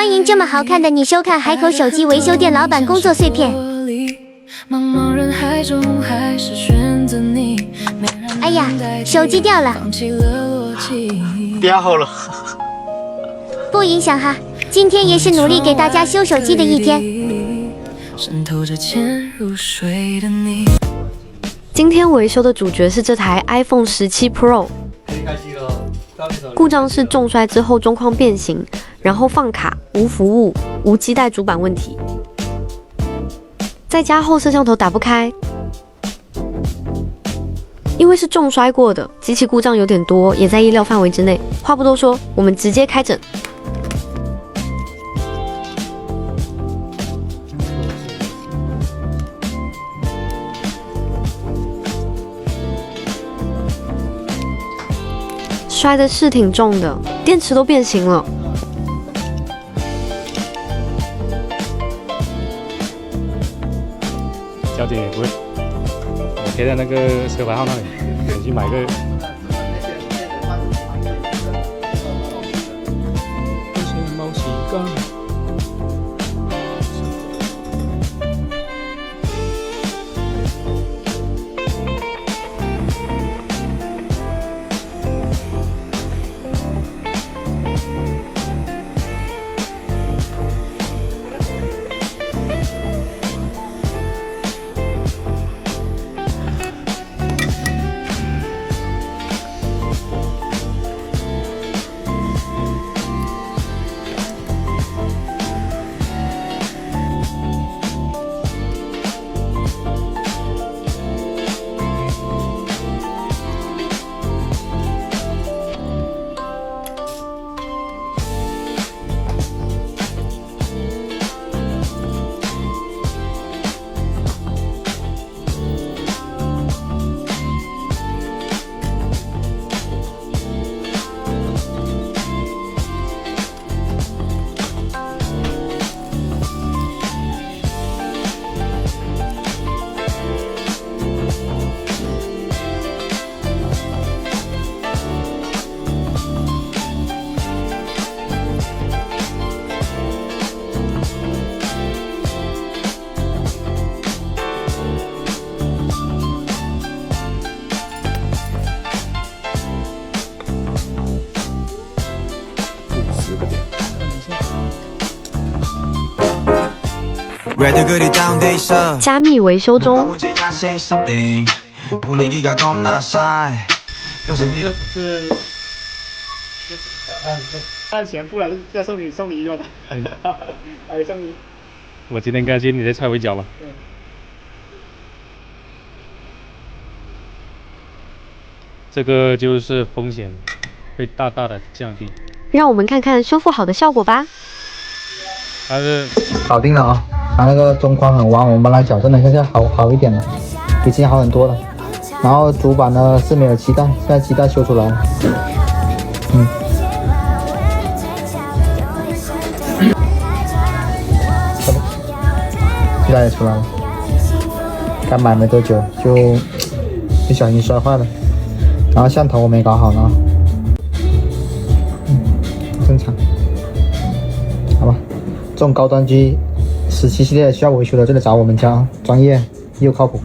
欢迎这么好看的你收看海口手机维修店老板工作碎片。哎呀，手机掉了，掉了，不影响哈。今天也是努力给大家修手机的一天。今天维修的主角是这台 iPhone 17 Pro。故障是重摔之后中框变形，然后放卡、无服务、无基带主板问题，再加后摄像头打不开。因为是重摔过的，机器故障有点多，也在意料范围之内。话不多说，我们直接开整。摔的是挺重的，电池都变形了。小姐也不会，我贴在那个车牌号那里，你去买个。猫洗缸。加密维修中。按钱不然再送你一个吧。还送你。我今天开心，你再踹我一脚吧。这个就是风险会大大的降低。让我们看看修复好的效果吧。它是搞定了啊！它那个中框很弯，我们帮它矫正了，现在好一点了，已经好很多了。然后主板呢是没有基带，现在基带修出来了。基带也出来了。刚买没多久就不小心摔坏了，然后线头我没搞好呢，正常。好吧，这种高端机17系列需要维修的，就得找我们家，专业又靠谱。